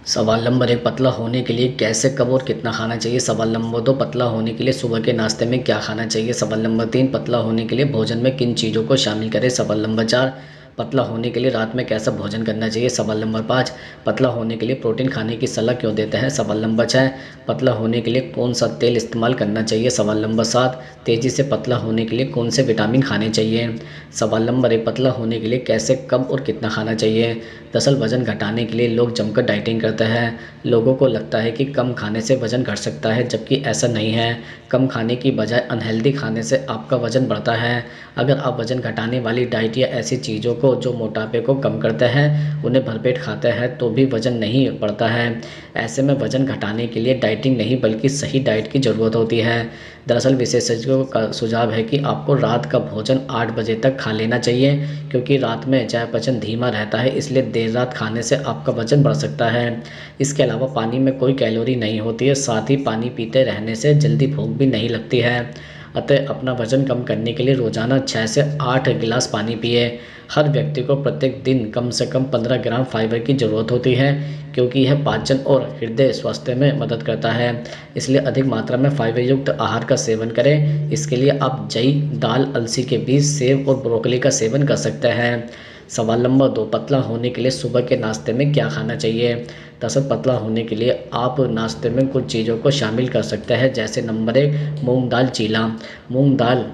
सवाल नंबर 1, पतला होने के लिए कैसे, कब और कितना खाना चाहिए। सवाल नंबर 2, पतला होने के लिए सुबह के नाश्ते में क्या खाना चाहिए। सवाल नंबर 3, पतला होने के लिए भोजन में किन चीज़ों को शामिल करें। सवाल नंबर 4, पतला होने के लिए रात में कैसा भोजन करना चाहिए। सवाल नंबर 5, पतला होने के लिए प्रोटीन खाने की सलाह क्यों देते हैं। सवाल नंबर 6, पतला होने के लिए कौन सा तेल इस्तेमाल करना चाहिए। सवाल नंबर 7, तेज़ी से पतला होने के लिए कौन से विटामिन खाने चाहिए। सवाल नंबर 1, पतला होने के लिए कैसे, कब और कितना खाना चाहिए। दरअसल वज़न घटाने के लिए लोग जमकर डाइटिंग करते हैं। लोगों को लगता है कि कम खाने से वज़न घट सकता है, जबकि ऐसा नहीं है। कम खाने की बजाय अनहेल्दी खाने से आपका वज़न बढ़ता है। अगर आप वज़न घटाने वाली डाइट या ऐसी चीज़ों को जो मोटापे को कम करते हैं उन्हें भरपेट खाते हैं तो भी वज़न नहीं बढ़ता है। ऐसे में वज़न घटाने के लिए डाइटिंग नहीं बल्कि सही डाइट की ज़रूरत होती है। दरअसल विशेषज्ञों का सुझाव है कि आपको रात का भोजन 8 बजे तक खा लेना चाहिए, क्योंकि रात में चयापचय धीमा रहता है, इसलिए देर रात खाने से आपका वज़न बढ़ सकता है। इसके अलावा पानी में कोई कैलोरी नहीं होती है, साथ ही पानी पीते रहने से जल्दी भूख भी नहीं लगती है। अतः अपना वज़न कम करने के लिए रोज़ाना 6 से 8 गिलास पानी पिए। हर व्यक्ति को प्रत्येक दिन कम से कम 15 ग्राम फाइबर की ज़रूरत होती है, क्योंकि यह पाचन और हृदय स्वास्थ्य में मदद करता है। इसलिए अधिक मात्रा में फाइबर युक्त आहार का सेवन करें। इसके लिए आप जई, दाल, अलसी के बीज, सेब और ब्रोकली का सेवन कर सकते हैं। सवाल नंबर 2, पतला होने के लिए सुबह के नाश्ते में क्या खाना चाहिए। दरअसल पतला होने के लिए आप नाश्ते में कुछ चीज़ों को शामिल कर सकते हैं, जैसे नंबर 1, मूंग दाल चीला। मूंग दाल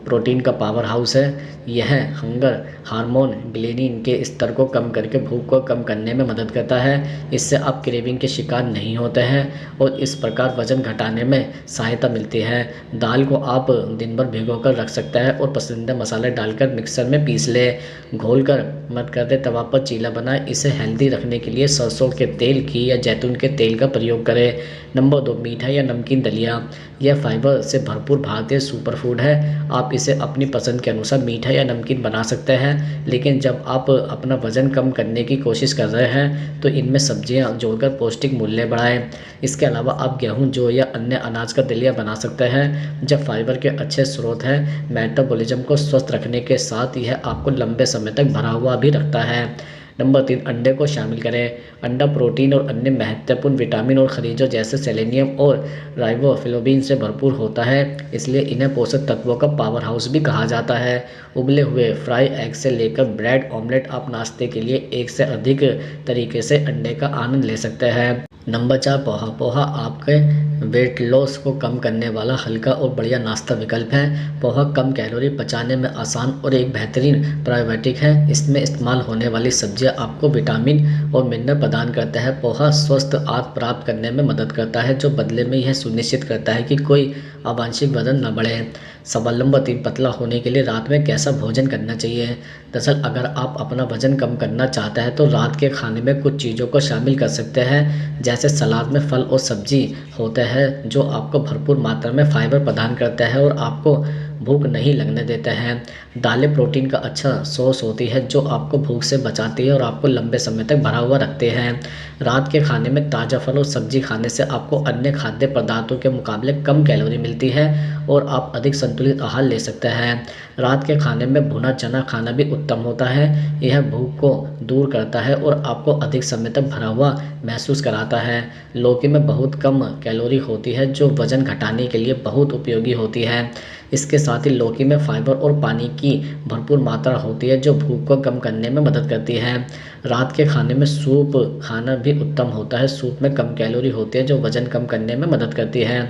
प्रोटीन का पावर हाउस है। यह हंगर हार्मोन ग्रेलिन के स्तर को कम करके भूख को कम करने में मदद करता है। इससे आप क्रेविंग के शिकार नहीं होते हैं और इस प्रकार वज़न घटाने में सहायता मिलती है। दाल को आप दिन भर भिगो कर रख सकते हैं और पसंदीदा मसाले डालकर मिक्सर में पीस ले। घोल कर मत कर दे, तवा पर चीला बनाए। इसे हेल्दी रखने के लिए सरसों के तेल, घी या जैतून के तेल का प्रयोग करें। नंबर 2, मीठा या नमकीन दलिया। यह फाइबर से भरपूर भारतीय सुपर फूड है। आप इसे अपनी पसंद के अनुसार मीठा या नमकीन बना सकते हैं, लेकिन जब आप अपना वज़न कम करने की कोशिश कर रहे हैं तो इनमें सब्जियां जोड़कर पौष्टिक मूल्य बढ़ाएं। इसके अलावा आप गेहूं, जौ या अन्य अनाज का दलिया बना सकते हैं, जब फाइबर के अच्छे स्रोत हैं। मेटाबॉलिज्म को स्वस्थ रखने के साथ यह आपको लंबे समय तक भरा हुआ भी रखता है। नंबर 3, अंडे को शामिल करें। अंडा प्रोटीन और अन्य महत्वपूर्ण विटामिन और खनिजों जैसे सेलेनियम और राइबोफ्लेविन से भरपूर होता है, इसलिए इन्हें पोषक तत्वों का पावर हाउस भी कहा जाता है। उबले हुए फ्राई एग से लेकर ब्रेड ऑमलेट, आप नाश्ते के लिए एक से अधिक तरीके से अंडे का आनंद ले सकते हैं। नंबर 4, पोहा। पोहा आपके वेट लॉस को कम करने वाला हल्का और बढ़िया नाश्ता विकल्प है। पोहा कम कैलोरी, पचाने में आसान और एक बेहतरीन प्रोबायोटिक है। इसमें इस्तेमाल होने वाली सब्जियां आपको विटामिन और मिनरल प्रदान करता है। पोहा स्वस्थ आहार प्राप्त करने में मदद करता है, जो बदले में यह सुनिश्चित करता है कि कोई अवांछित वजन न बढ़े। सवाल नंबर 3, पतला होने के लिए रात में कैसा भोजन करना चाहिए। दरअसल अगर आप अपना वजन कम करना चाहते हैं तो रात के खाने में कुछ चीज़ों को शामिल कर सकते हैं, जैसे सलाद में फल और सब्जी होते हैं जो आपको भरपूर मात्रा में फाइबर प्रदान करते हैं और आपको भूख नहीं लगने देते हैं। दालें प्रोटीन का अच्छा सोर्स होती है, जो आपको भूख से बचाती है और आपको लंबे समय तक भरा हुआ रखते हैं। रात के खाने में ताज़ा फल और सब्जी खाने से आपको अन्य खाद्य पदार्थों के मुकाबले कम कैलोरी मिलती है और आप अधिक संतुलित आहार ले सकते हैं। रात के खाने में भुना चना खाना भी उत्तम होता है। यह भूख को दूर करता है और आपको अधिक समय तक भरा हुआ महसूस कराता है। लौकी में बहुत कम कैलोरी होती है, जो वजन घटाने के लिए बहुत उपयोगी होती है। इसके साथ ही लौकी में फाइबर और पानी की भरपूर मात्रा होती है, जो भूख को कम करने में मदद करती है। रात के खाने में सूप खाना भी उत्तम होता है। सूप में कम कैलोरी होती है, जो वजन कम करने में मदद करती है।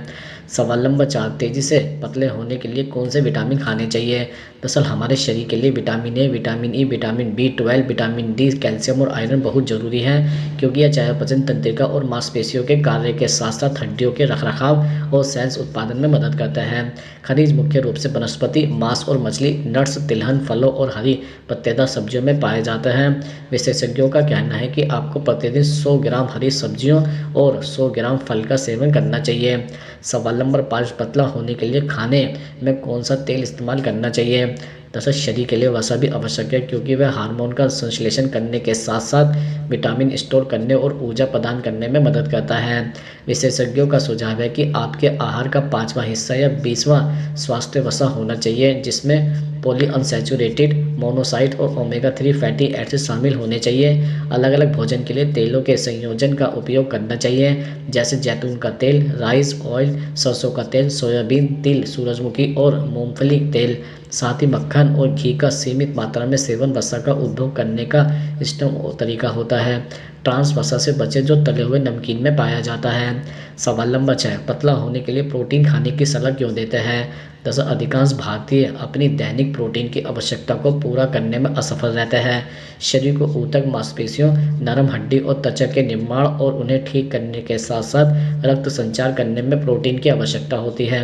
सवाल नंबर 4, तेज़ी से पतले होने के लिए कौन से विटामिन खाने चाहिए। दरअसल हमारे शरीर के लिए vitamin A, vitamin E, vitamin B12, vitamin D, calcium और आयरन बहुत ज़रूरी है, क्योंकि यह चयापचय तंत्रिका और मांसपेशियों के कार्य के साथ साथ हड्डियों के रखरखाव और सेल्स उत्पादन में मदद करता है। खनिज मुख्य रूप से वनस्पति, मांस और मछली, नट्स, तिलहन, फलों और हरी पत्तेदार सब्जियों में पाए जाते हैं। विशेषज्ञों का कहना है कि आपको प्रतिदिन 100 ग्राम हरी सब्जियों और 100 ग्राम फल का सेवन करना चाहिए। सवाल नंबर 5, पतला होने के लिए खाने में कौन सा तेल इस्तेमाल करना चाहिए। दरअसल शरीर के लिए वसा भी आवश्यक है, क्योंकि वह हार्मोन का संश्लेषण करने के साथ साथ विटामिन स्टोर करने और ऊर्जा प्रदान करने में मदद करता है। विशेषज्ञों का सुझाव है कि आपके आहार का 5वां हिस्सा या 20वां स्वास्थ्य वसा होना चाहिए, जिसमें पॉलीअनसैचुरेटेड, मोनोसाइट और ओमेगा 3 फैटी एसिड शामिल होने चाहिए। अलग अलग भोजन के लिए तेलों के संयोजन का उपयोग करना चाहिए, जैसे जैतून का तेल, राइस ऑयल, सरसों का तेल, सोयाबीन, तिल, सूरजमुखी और मूंगफली तेल। साथ ही मक्खन और घी का सीमित मात्रा में सेवन वसा का उपभोग करने का इष्टतम तरीका होता है। ट्रांस वसा से बचे जो तले हुए नमकीन में पाया जाता है। सवाल नंबर 6, पतला होने के लिए प्रोटीन खाने की सलाह क्यों देते हैं? दरअसल अधिकांश भारतीय अपनी दैनिक प्रोटीन की आवश्यकता को पूरा करने में असफल रहते हैं। शरीर को ऊतक, मांसपेशियों, नरम हड्डी और त्वचा के निर्माण और उन्हें ठीक करने के साथ साथ रक्त संचार करने में प्रोटीन की आवश्यकता होती है।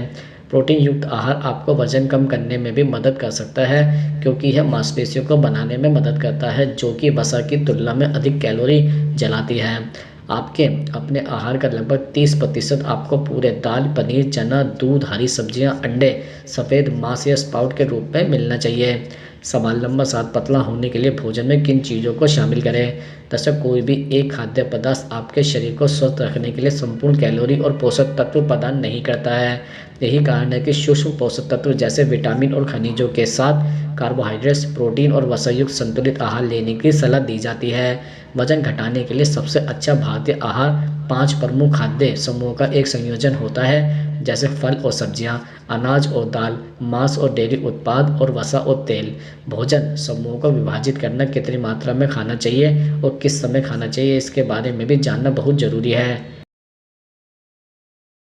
प्रोटीन युक्त आहार आपको वजन कम करने में भी मदद कर सकता है, क्योंकि यह मांसपेशियों को बनाने में मदद करता है, जो कि वसा की तुलना में अधिक कैलोरी जलाती है। आपके अपने आहार का लगभग 30% आपको पूरे दाल, पनीर, चना, दूध, हरी सब्जियां, अंडे, सफ़ेद मांस या स्प्राउट के रूप में मिलना चाहिए। सवाल नंबर 7, पतला होने के लिए भोजन में किन चीज़ों को शामिल करें? दरअसल कोई भी एक खाद्य पदार्थ आपके शरीर को स्वस्थ रखने के लिए संपूर्ण कैलोरी और पोषक तत्व प्रदान नहीं करता है। यही कारण है कि सूक्ष्म पोषक तत्व जैसे विटामिन और खनिजों के साथ कार्बोहाइड्रेट्स, प्रोटीन और वसायुक्त संतुलित आहार लेने की सलाह दी जाती है। वजन घटाने के लिए सबसे अच्छा भारतीय आहार 5 प्रमुख खाद्य समूहों का एक संयोजन होता है, जैसे फल और सब्जियां, अनाज और दाल, मांस और डेयरी उत्पाद और वसा और तेल। भोजन समूहों को विभाजित करना, कितनी मात्रा में खाना चाहिए और किस समय खाना चाहिए, इसके बारे में भी जानना बहुत जरूरी है।